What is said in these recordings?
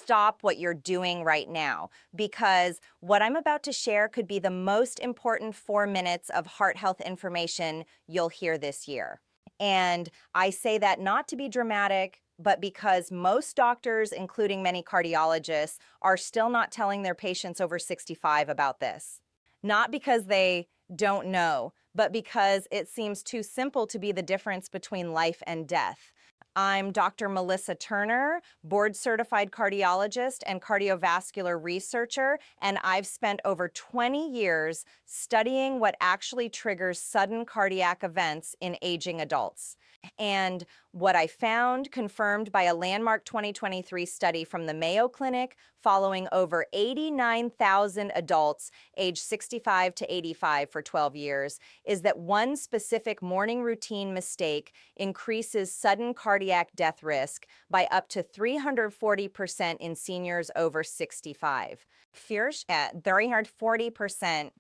stop what you're doing right now, because what I'm about to share could be the most important 4 minutes of heart health information you'll hear this year. And I say that not to be dramatic, but because most doctors, including many cardiologists, are still not telling their patients over 65 about this. Not because they don't know, but because it seems too simple to be the difference between life and death. I'm Dr. Melissa Turner, board-certified cardiologist and cardiovascular researcher, and I've spent over 20 years studying what actually triggers sudden cardiac events in aging adults. And what I found, confirmed by a landmark 2023 study from the Mayo Clinic following over 89,000 adults aged 65 to 85 for 12 years, is that one specific morning routine mistake increases sudden cardiac death risk by up to 340% in seniors over 65. Fierce at 340%.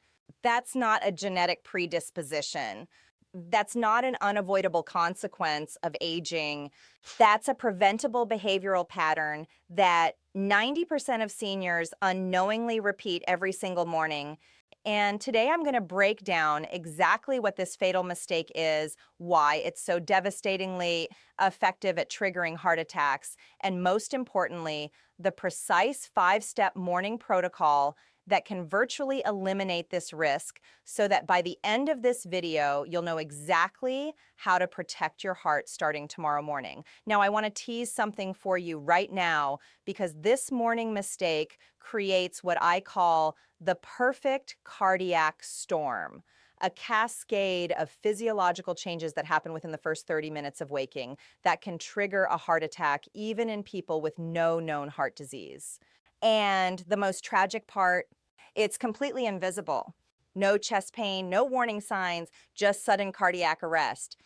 That's not a genetic predisposition. That's not an unavoidable consequence of aging. That's a preventable behavioral pattern that 90% of seniors unknowingly repeat every single morning. And today I'm going to break down exactly what this fatal mistake is, why it's so devastatingly effective at triggering heart attacks, and most importantly, the precise 5-step morning protocol that can virtually eliminate this risk, so that by the end of this video, you'll know exactly how to protect your heart starting tomorrow morning. Now, I want to tease something for you right now, because this morning mistake creates what I call the perfect cardiac storm, a cascade of physiological changes that happen within the first 30 minutes of waking that can trigger a heart attack even in people with no known heart disease. And the most tragic part, it's completely invisible. No chest pain, no warning signs, just sudden cardiac arrest.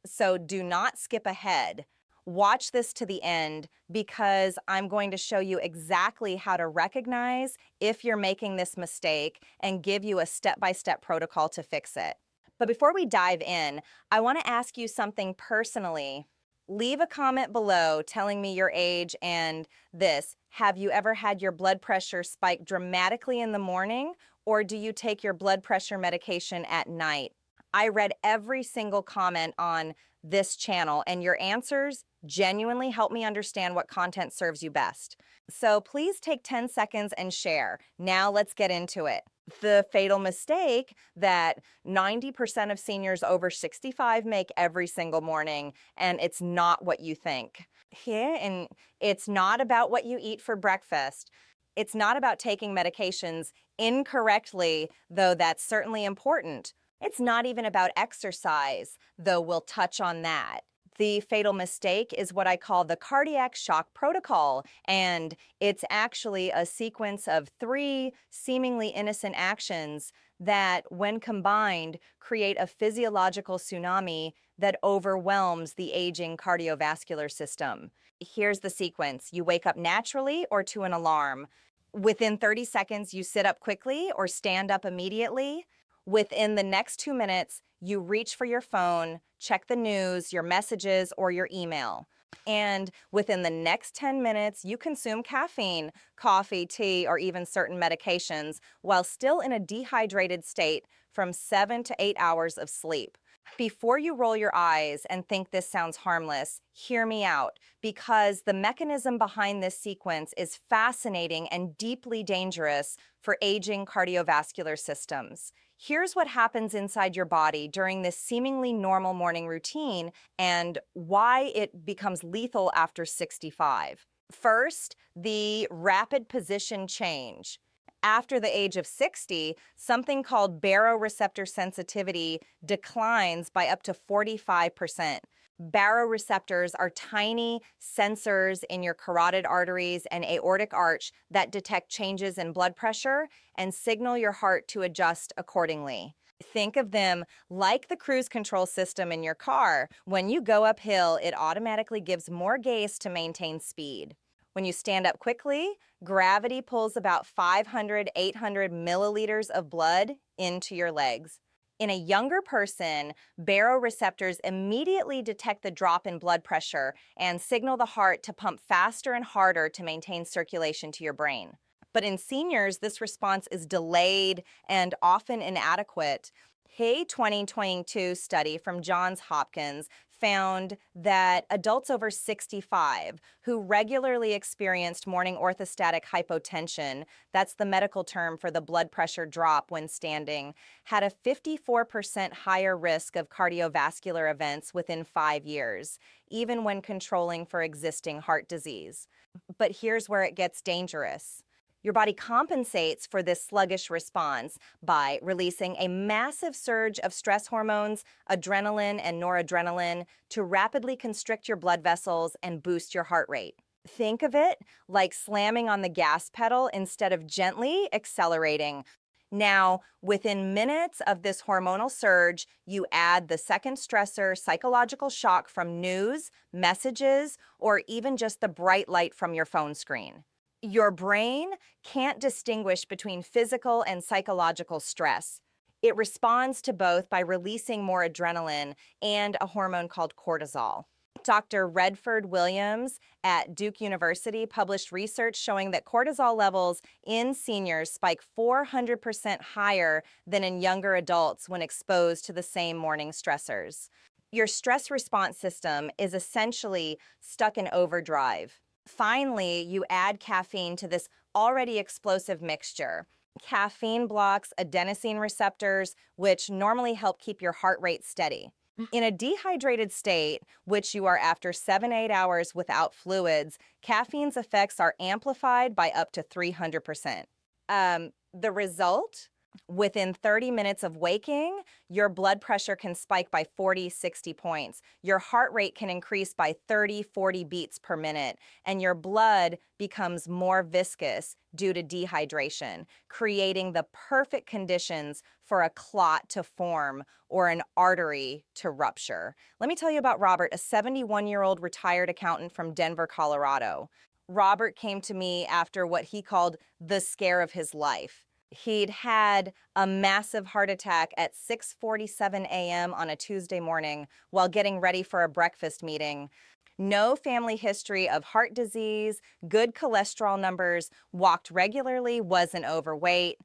So do not skip ahead. Watch this to the end, because I'm going to show you exactly how to recognize if you're making this mistake and give you a step-by-step protocol to fix it. But before we dive in, I want to ask you something personally. Leave a comment below telling me your age and this. Have you ever had your blood pressure spike dramatically in the morning, or do you take your blood pressure medication at night? I read every single comment on this channel, and your answers genuinely help me understand what content serves you best. So please take 10 seconds and share. Now let's get into it. The fatal mistake that 90% of seniors over 65 make every single morning, and it's not what you think. And it's not about what you eat for breakfast. It's not about taking medications incorrectly, though that's certainly important. It's not even about exercise, though we'll touch on that. The fatal mistake is what I call the cardiac shock protocol, and it's actually a sequence of 3 seemingly innocent actions that, when combined, create a physiological tsunami that overwhelms the aging cardiovascular system. Here's the sequence. You wake up naturally or to an alarm. Within 30 seconds, you sit up quickly or stand up immediately. Within the next 2 minutes, you reach for your phone, check the news, your messages, or your email. And within the next 10 minutes, you consume caffeine, coffee, tea, or even certain medications while still in a dehydrated state from 7 to 8 hours of sleep. Before you roll your eyes and think this sounds harmless, hear me out, because the mechanism behind this sequence is fascinating and deeply dangerous for aging cardiovascular systems. Here's what happens inside your body during this seemingly normal morning routine and why it becomes lethal after 65. First, the rapid position change. After the age of 60, something called baroreceptor sensitivity declines by up to 45%. Baroreceptors are tiny sensors in your carotid arteries and aortic arch that detect changes in blood pressure and signal your heart to adjust accordingly. Think of them like the cruise control system in your car. When you go uphill, it automatically gives more gas to maintain speed. When you stand up quickly, gravity pulls about 500, 800 milliliters of blood into your legs. In a younger person, baroreceptors immediately detect the drop in blood pressure and signal the heart to pump faster and harder to maintain circulation to your brain. But in seniors, this response is delayed and often inadequate. A 2022 study from Johns Hopkins found that adults over 65 who regularly experienced morning orthostatic hypotension, that's the medical term for the blood pressure drop when standing, had a 54% higher risk of cardiovascular events within 5 years, even when controlling for existing heart disease. But here's where it gets dangerous. Your body compensates for this sluggish response by releasing a massive surge of stress hormones, adrenaline and noradrenaline, to rapidly constrict your blood vessels and boost your heart rate. Think of it like slamming on the gas pedal instead of gently accelerating. Now, within minutes of this hormonal surge, you add the second stressor, psychological shock from news, messages, or even just the bright light from your phone screen. Your brain can't distinguish between physical and psychological stress. It responds to both by releasing more adrenaline and a hormone called cortisol. Dr. Redford Williams at Duke University published research showing that cortisol levels in seniors spike 400% higher than in younger adults when exposed to the same morning stressors. Your stress response system is essentially stuck in overdrive. Finally, you add caffeine to this already explosive mixture. Caffeine blocks adenosine receptors, which normally help keep your heart rate steady. In a dehydrated state, which you are after 7-8 hours without fluids, caffeine's effects are amplified by up to 300%. The result? Within 30 minutes of waking, your blood pressure can spike by 40-60 points. Your heart rate can increase by 30-40 beats per minute, and your blood becomes more viscous due to dehydration, creating the perfect conditions for a clot to form or an artery to rupture. Let me tell you about Robert, a 71-year-old retired accountant from Denver, Colorado. Robert came to me after what he called the scare of his life. He'd had a massive heart attack at 6:47 a.m. on a Tuesday morning while getting ready for a breakfast meeting. No family history of heart disease, good cholesterol numbers, walked regularly, wasn't overweight.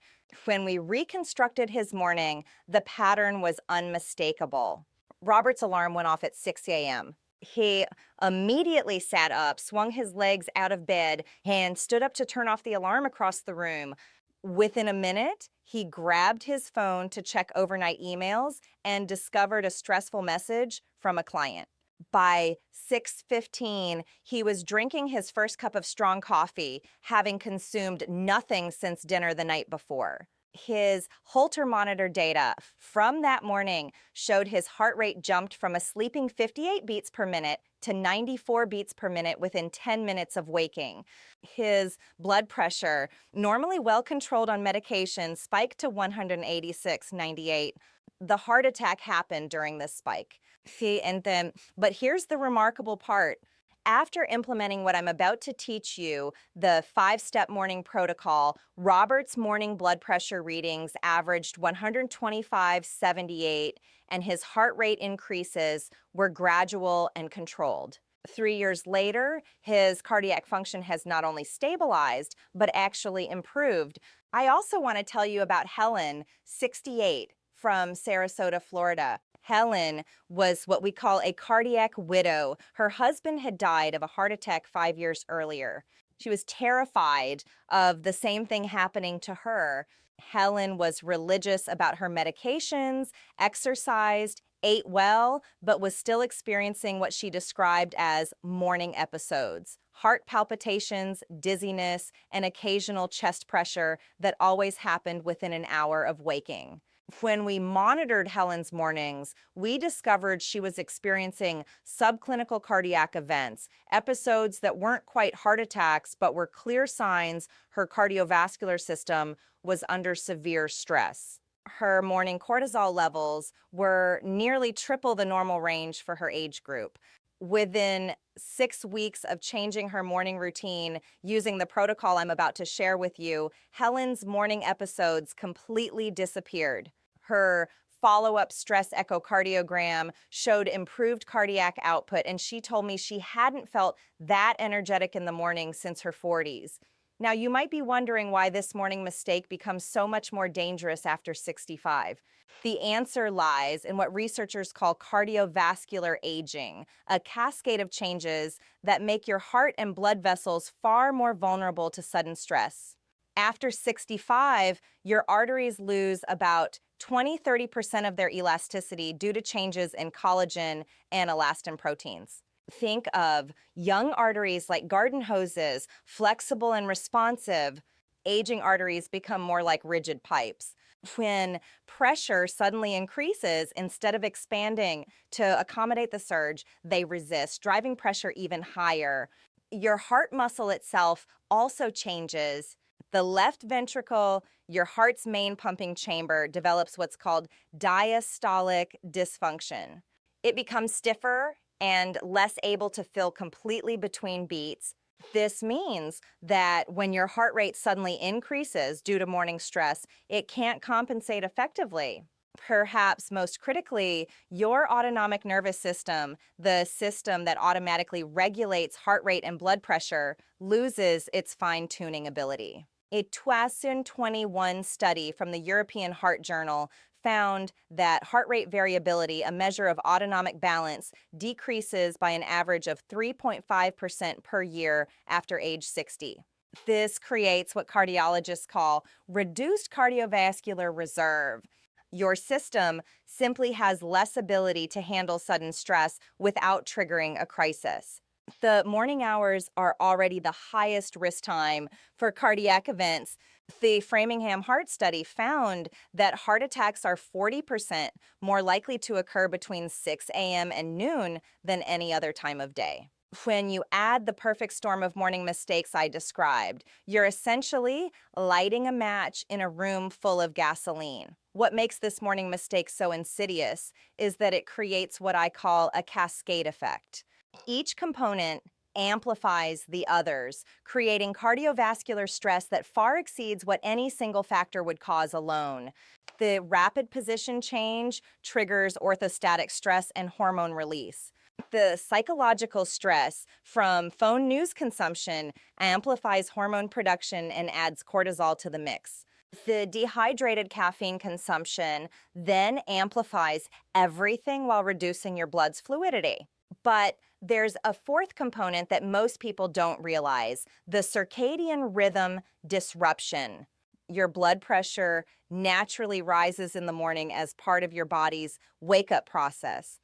When we reconstructed his morning, the pattern was unmistakable. Robert's alarm went off at 6 a.m. He immediately sat up, swung his legs out of bed, and stood up to turn off the alarm across the room. Within a minute, he grabbed his phone to check overnight emails and discovered a stressful message from a client. By 6:15, he was drinking his first cup of strong coffee, having consumed nothing since dinner the night before. His Holter monitor data from that morning showed his heart rate jumped from a sleeping 58 beats per minute to 94 beats per minute within 10 minutes of waking. His blood pressure, normally well controlled on medication, spiked to 186/98. The heart attack happened during this spike. But here's the remarkable part. After implementing what I'm about to teach you, the 5-step morning protocol, Robert's morning blood pressure readings averaged 125/78, and his heart rate increases were gradual and controlled. 3 years later, his cardiac function has not only stabilized, but actually improved. I also want to tell you about Helen, 68, from Sarasota, Florida. Helen was what we call a cardiac widow. Her husband had died of a heart attack 5 years earlier. She was terrified of the same thing happening to her. Helen was religious about her medications, exercised, ate well, but was still experiencing what she described as morning episodes, heart palpitations, dizziness, and occasional chest pressure that always happened within an hour of waking. When we monitored Helen's mornings, we discovered she was experiencing subclinical cardiac events, episodes that weren't quite heart attacks, but were clear signs her cardiovascular system was under severe stress. Her morning cortisol levels were nearly triple the normal range for her age group. Within 6 weeks of changing her morning routine using the protocol I'm about to share with you, Helen's morning episodes completely disappeared. Her follow-up stress echocardiogram showed improved cardiac output, and she told me she hadn't felt that energetic in the morning since her 40s. Now, you might be wondering why this morning mistake becomes so much more dangerous after 65. The answer lies in what researchers call cardiovascular aging, a cascade of changes that make your heart and blood vessels far more vulnerable to sudden stress. After 65, your arteries lose about 20–30% of their elasticity due to changes in collagen and elastin proteins. Think of young arteries like garden hoses, flexible and responsive. Aging arteries become more like rigid pipes. When pressure suddenly increases, instead of expanding to accommodate the surge, they resist, driving pressure even higher. Your heart muscle itself also changes. The left ventricle, your heart's main pumping chamber, develops what's called diastolic dysfunction. It becomes stiffer and less able to fill completely between beats. This means that when your heart rate suddenly increases due to morning stress, it can't compensate effectively. Perhaps most critically, your autonomic nervous system, the system that automatically regulates heart rate and blood pressure, loses its fine-tuning ability. A 2021 study from the European Heart Journal found that heart rate variability, a measure of autonomic balance, decreases by an average of 3.5% per year after age 60. This creates what cardiologists call reduced cardiovascular reserve. Your system simply has less ability to handle sudden stress without triggering a crisis. The morning hours are already the highest risk time for cardiac events. The Framingham Heart Study found that heart attacks are 40% more likely to occur between 6 a.m. and noon than any other time of day. When you add the perfect storm of morning mistakes I described, you're essentially lighting a match in a room full of gasoline. What makes this morning mistake so insidious is that it creates what I call a cascade effect. Each component amplifies the others, creating cardiovascular stress that far exceeds what any single factor would cause alone. The rapid position change triggers orthostatic stress and hormone release. The psychological stress from phone news consumption amplifies hormone production and adds cortisol to the mix. The dehydrated caffeine consumption then amplifies everything while reducing your blood's fluidity. But there's a fourth component that most people don't realize: the circadian rhythm disruption. Your blood pressure naturally rises in the morning as part of your body's wake-up process.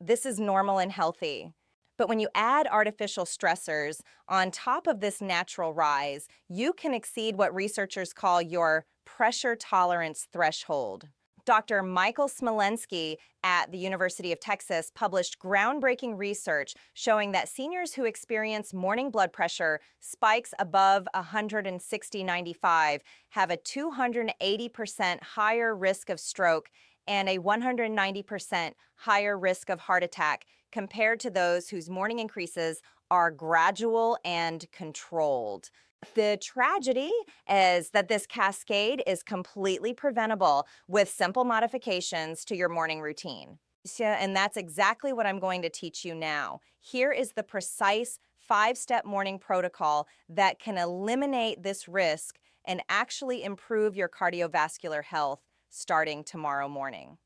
This is normal and healthy. But when you add artificial stressors on top of this natural rise, you can exceed what researchers call your pressure tolerance threshold. Dr. Michael Smolensky at the University of Texas published groundbreaking research showing that seniors who experience morning blood pressure spikes above 160/95 have a 280% higher risk of stroke and a 190% higher risk of heart attack compared to those whose morning increases are gradual and controlled. The tragedy is that this cascade is completely preventable with simple modifications to your morning routine. And that's exactly what I'm going to teach you now. Here is the precise 5-step morning protocol that can eliminate this risk and actually improve your cardiovascular health starting tomorrow morning.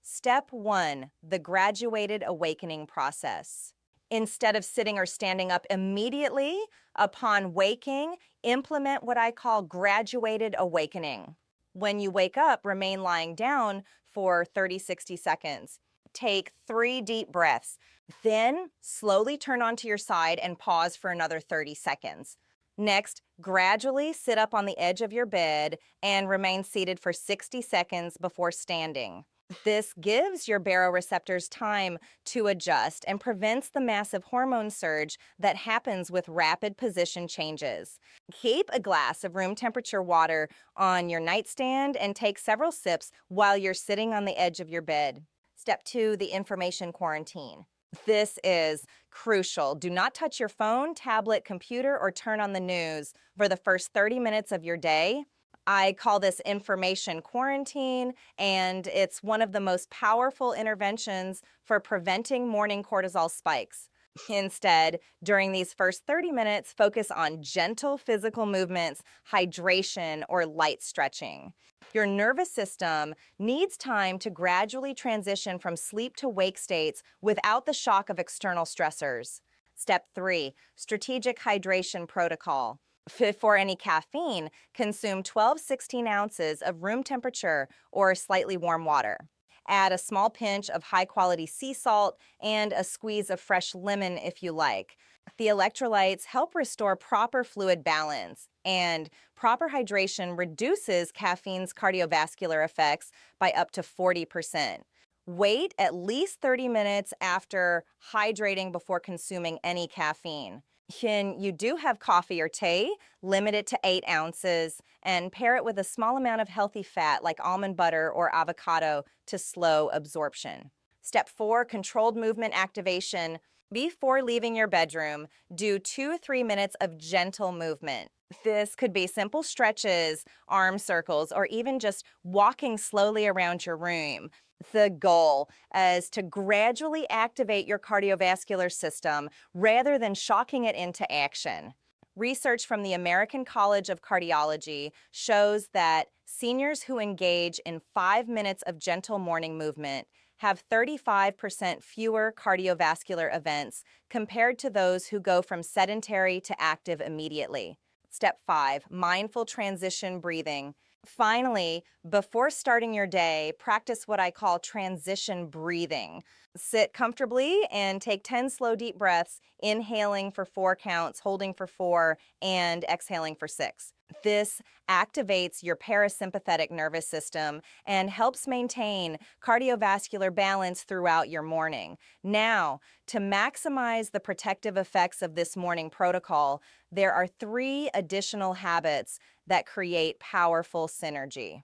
Step 1, the graduated awakening process. Instead of sitting or standing up immediately upon waking, implement what I call graduated awakening. When you wake up, remain lying down for 30–60 seconds. Take 3 deep breaths. Then slowly turn onto your side and pause for another 30 seconds. Next, gradually sit up on the edge of your bed and remain seated for 60 seconds before standing. This gives your baroreceptors time to adjust and prevents the massive hormone surge that happens with rapid position changes. Keep a glass of room temperature water on your nightstand and take several sips while you're sitting on the edge of your bed. Step 2, the information quarantine. This is crucial. Do not touch your phone, tablet, computer, or turn on the news for the first 30 minutes of your day. I call this information quarantine, and it's one of the most powerful interventions for preventing morning cortisol spikes. Instead, during these first 30 minutes, focus on gentle physical movements, hydration, or light stretching. Your nervous system needs time to gradually transition from sleep to wake states without the shock of external stressors. Step 3, strategic hydration protocol. Before any caffeine, consume 12-16 ounces of room temperature or slightly warm water. Add a small pinch of high-quality sea salt and a squeeze of fresh lemon if you like. The electrolytes help restore proper fluid balance, and proper hydration reduces caffeine's cardiovascular effects by up to 40%. Wait at least 30 minutes after hydrating before consuming any caffeine. When you do have coffee or tea, limit it to 8 ounces and pair it with a small amount of healthy fat like almond butter or avocado to slow absorption. Step 4, controlled movement activation. Before leaving your bedroom, do 2 to 3 minutes of gentle movement. This could be simple stretches, arm circles, or even just walking slowly around your room. The goal is to gradually activate your cardiovascular system rather than shocking it into action. Research from the American College of Cardiology shows that seniors who engage in 5 minutes of gentle morning movement have 35% fewer cardiovascular events compared to those who go from sedentary to active immediately. Step 5, mindful transition breathing. Finally, before starting your day, practice what I call transition breathing. Sit comfortably and take 10 slow deep breaths, inhaling for 4 counts, holding for 4, and exhaling for 6. This activates your parasympathetic nervous system and helps maintain cardiovascular balance throughout your morning. Now, to maximize the protective effects of this morning protocol, there are 3 additional habits that create powerful synergy.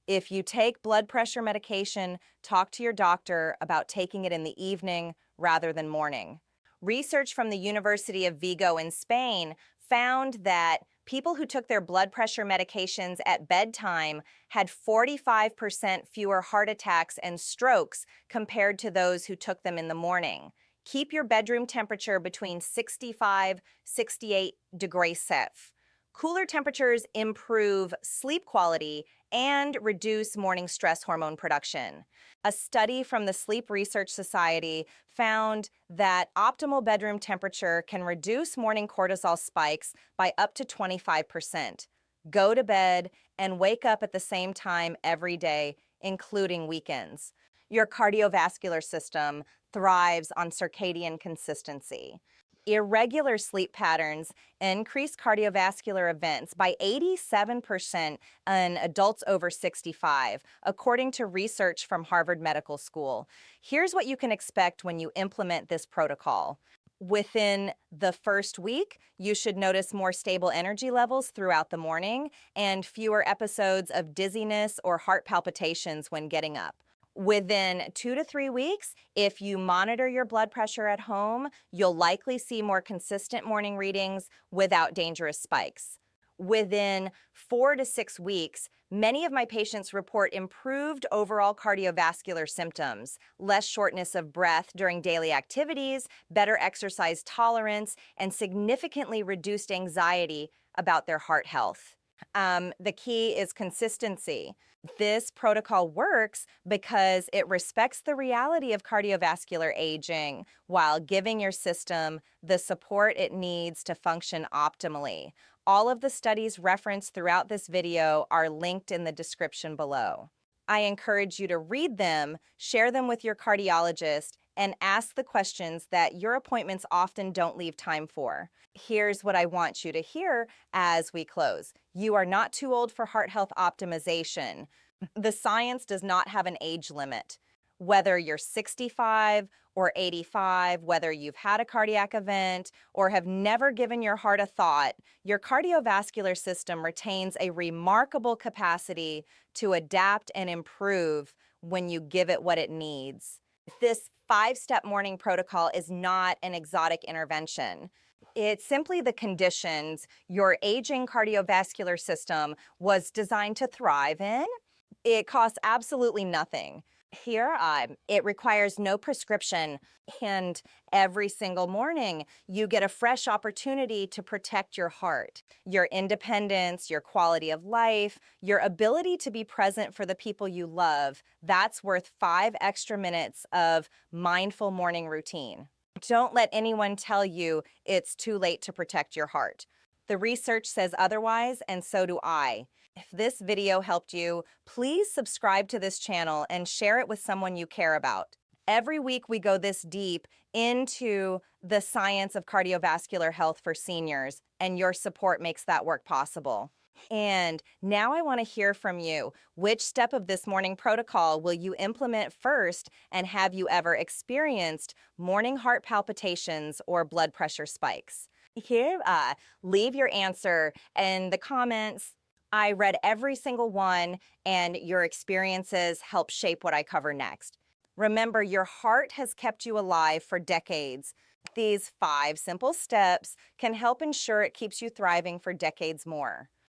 If you take blood pressure medication, talk to your doctor about taking it in the evening rather than morning. Research from the University of Vigo in Spain found that people who took their blood pressure medications at bedtime had 45% fewer heart attacks and strokes compared to those who took them in the morning. Keep your bedroom temperature between 65-68 degrees Celsius. Cooler temperatures improve sleep quality and reduce morning stress hormone production. A study from the Sleep Research Society found that optimal bedroom temperature can reduce morning cortisol spikes by up to 25%. Go to bed and wake up at the same time every day, including weekends. Your cardiovascular system thrives on circadian consistency. Irregular sleep patterns increase cardiovascular events by 87% in adults over 65, according to research from Harvard Medical School. Here's what you can expect when you implement this protocol. Within the first week, you should notice more stable energy levels throughout the morning and fewer episodes of dizziness or heart palpitations when getting up. Within 2 to 3 weeks, if you monitor your blood pressure at home, you'll likely see more consistent morning readings without dangerous spikes. Within 4 to 6 weeks, many of my patients report improved overall cardiovascular symptoms, less shortness of breath during daily activities, better exercise tolerance, and significantly reduced anxiety about their heart health. The key is consistency. This protocol works because it respects the reality of cardiovascular aging while giving your system the support it needs to function optimally. All of the studies referenced throughout this video are linked in the description below. I encourage you to read them, share them with your cardiologist, and ask the questions that your appointments often don't leave time for. Here's what I want you to hear as we close. You are not too old for heart health optimization. The science does not have an age limit. Whether you're 65 or 85, whether you've had a cardiac event or have never given your heart a thought, your cardiovascular system retains a remarkable capacity to adapt and improve when you give it what it needs. This 5-step morning protocol is not an exotic intervention. It's simply the conditions your aging cardiovascular system was designed to thrive in. It costs absolutely nothing. Here, it requires no prescription, and every single morning, you get a fresh opportunity to protect your heart, your independence, your quality of life, your ability to be present for the people you love. That's worth 5 extra minutes of mindful morning routine. Don't let anyone tell you it's too late to protect your heart. The research says otherwise, and so do I. If this video helped you, please subscribe to this channel and share it with someone you care about. Every week we go this deep into the science of cardiovascular health for seniors, and your support makes that work possible. And now I want to hear from you. Which step of this morning protocol will you implement first, and have you ever experienced morning heart palpitations or blood pressure spikes? Here, leave your answer in the comments. I read every single one, and your experiences help shape what I cover next. Remember, your heart has kept you alive for decades. These 5 simple steps can help ensure it keeps you thriving for decades more.